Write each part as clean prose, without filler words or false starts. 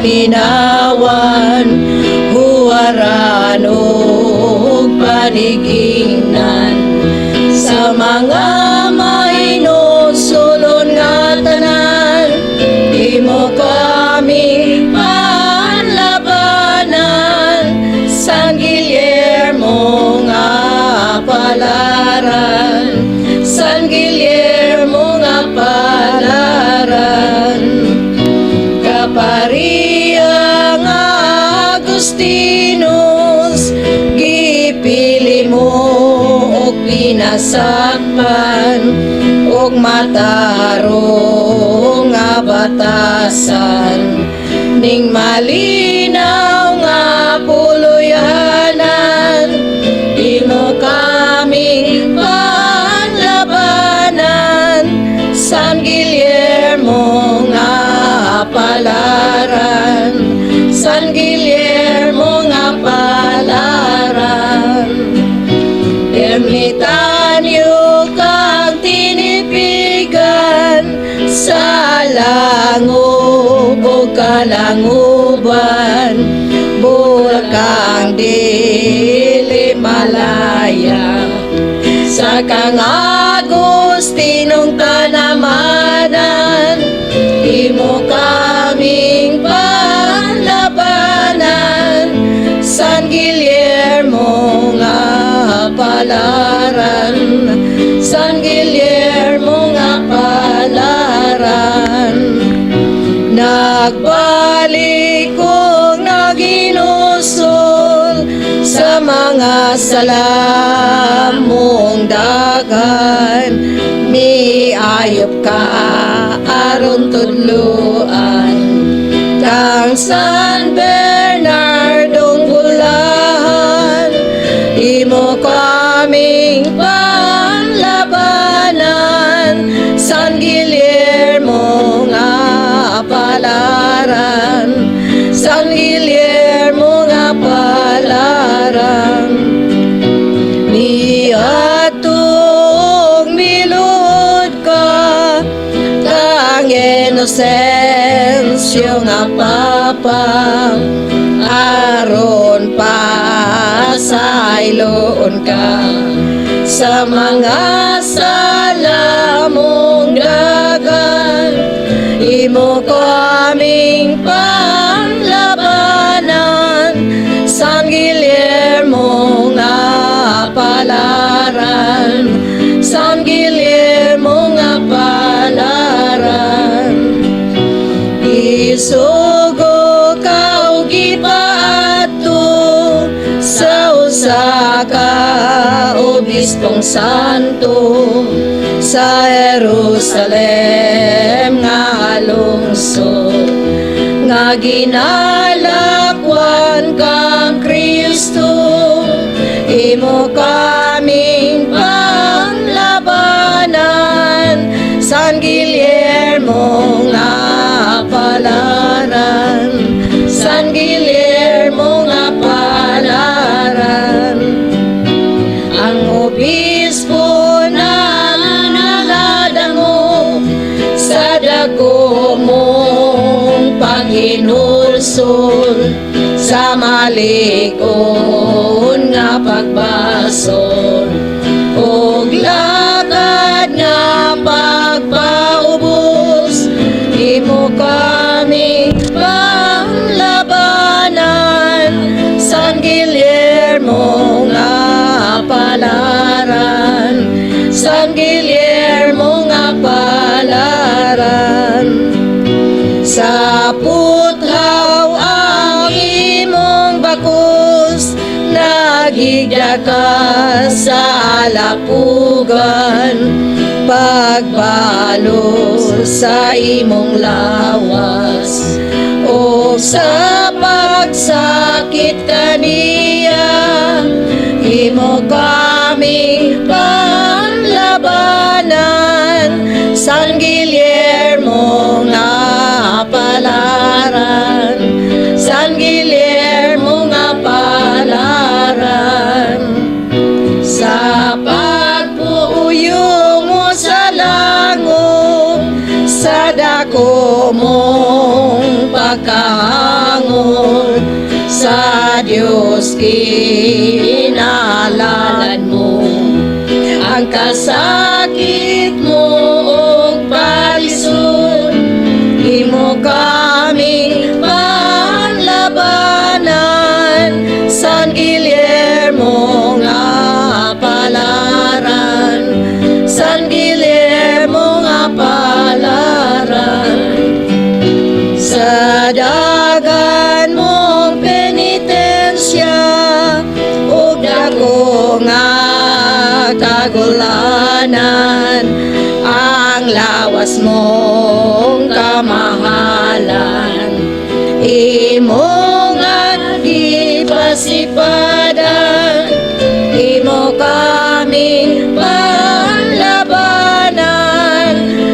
paminawan, huwaran ug panigingnan sa mga mainusulon nga tanan. Imo kami panlabanan, San Guillermo nga palaran, San Guillermo nga palaran. Kaparia nga Agustinos, gipili mo og pinasakpan, og matarong nga batasan, ning malinaw nga puluyanan. Imo kaming panlabanan, San Guillermo nga palaran, San Guillermo nga palaran. Ermitanyo kang tinipigan sa langub o kalanguban, bulag kang dili malaya sa kang Agustinong tanamanan. Imo kaming panlabanan, San Guillermo nga palaran, San Guillermo nga palaran. Nagbalik kong naginusol sa mga salamong dagan, miayop ka aron tudluan kang San Bernardong Bulahan. Imo kaming panlabanan, San Guillermo nga palaran, San Guillermo nga palaran. Miatong milud ka kang Inosensyo nga papa, aron pasayloon ka sa mga salamong dagan. Imo kaming panlabanan, San Guillermo nga palaran, San Guillermo nga palaran. Isugo ka og gipaato sa usa ka obispong santo sa Jerusalem nga lungsod, nga ginalakwan kang Kristo. Imo kaming panlabanan, San Guillermo nga palaran, San Guillermo nga palaran. Ang obispo na naladango sa dako mong panghinulsol, sa malikon nga pagbasol, og lakad nga pagpaubos. Imo kaming panlabanan, San Guillermo nga palaran, San Guillermo nga palaran. Sa puthaw ang imong bakos, nagigya ka sa alapugan, pagbalor sa imong lawas, o sa pagsakit kaniya. Imo kaming panlabanan, San Guillermo nga palaran, San Guillermo nga palaran. Sa pagpuyo mo sa langom, sa dako mong pagkahan, sa Dios kinahanglan mo. Ang kasakit mo ug palisod, imo kaming panlabanan. San Guillermo nga palaran, San Guillermo nga palaran. Sa dagan mong penitensya ug dako nga kagulanan, ang lawas mong kamahalan imo nga gipasipadan, imo kaming panlabanan.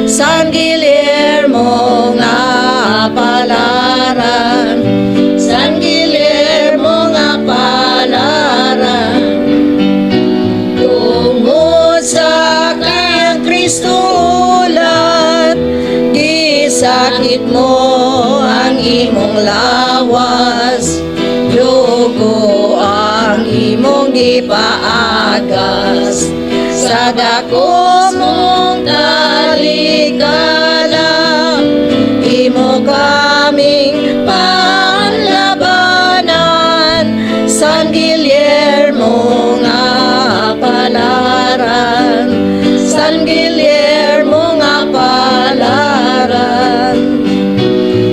San Guillermo nga palaran, San Guillermo nga palaran. Tungod sa kang Kristo ulat, gisakit mo ang imong lawas, dugo ang imong gipaagas. Sa dako mong talikala, imo kaming panlabanan. San Guillermo nga palaran, San Guillermo nga palaran.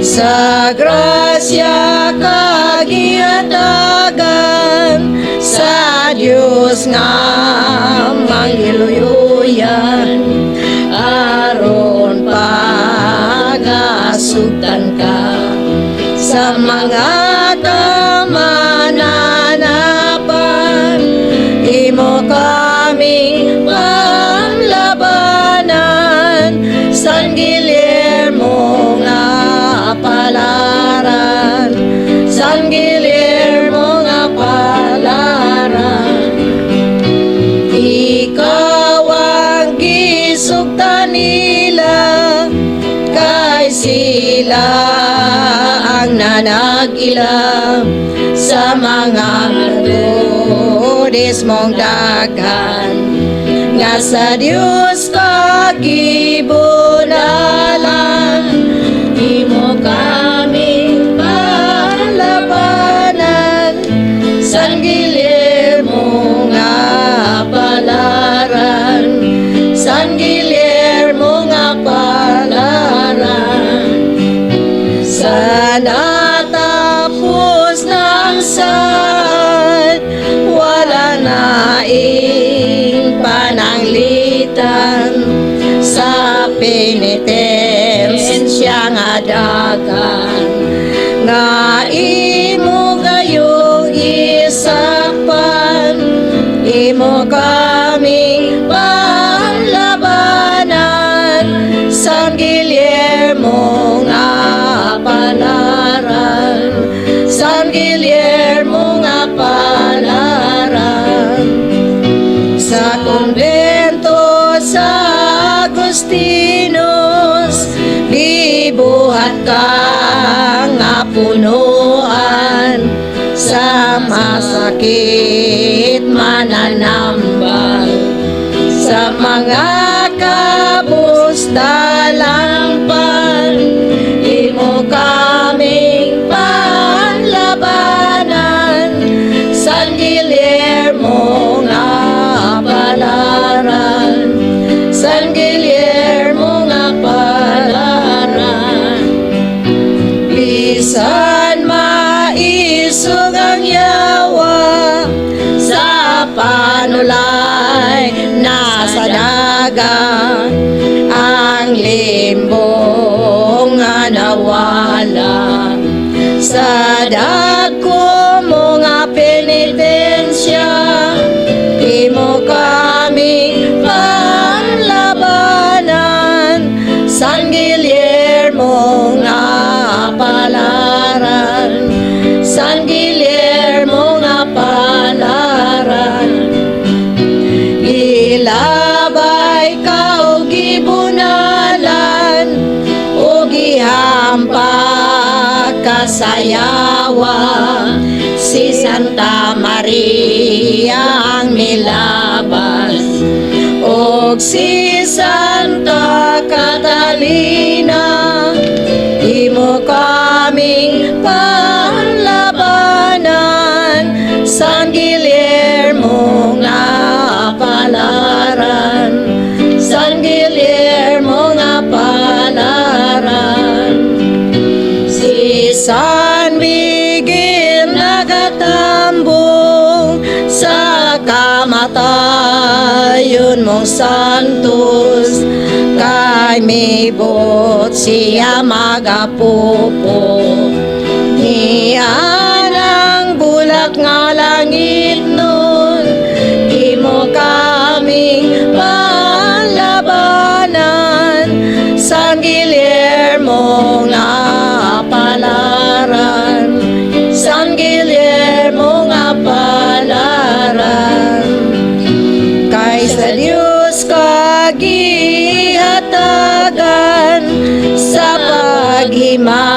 Sa grasya kagiatagan sa Dios nga manghiluyuyan, aron pagasugtan ka sa mga kamananapan, imo kaming panlabanan. San Guillermo nga palaran, San Guillermo nga palaran. Ikaw ang gisugtan nila, kay sila ang nanag-ila sa mga martires mong daghan. Nga sa Dios kagibulalan, imo kaming panlabanan. San Guillermo nga palaran, San Guillermo nga palaran. Sa natapos ng sad, wala na pananglitan sa penitensya nga dagan, nga imo gayong isakpan, imo kaming panlabanan. San Guillermo nga palaran, San Guillermo nga palaran. Sa kumbento sa Agostinos, gibuhat ka nga punuan, sa masakit mananambal, sa mga kabusdalampan, imo kaming panlabanan. San Guillermo nga palaran, San Guillermo nga palaran. Bisan maisog ang yawa sa panulay nasa dagat, ang limbo nga nawala sa dako mo nga penitensya, imo kaming panlabanan. San Guillermo nga palaran, San Guillermo nga palaran. Ilabay ka o gibunalan, o gihampak kasayawa, si Santa Maria ang milabas, og si Santa Catalina, imo kaming panlabanan, San Guillermo nga palaran, San Guillermo nga palaran. Si San Miguel nagatambong sa kamatayon mong santos, kay may bot siya magapupo. Niyan ang bulak nga langit nun, imo kaming panlabanan, San Guillermo nga palaran, San Guillermo nga palaran. Kay sa Diyos kagihatagan sa paghimay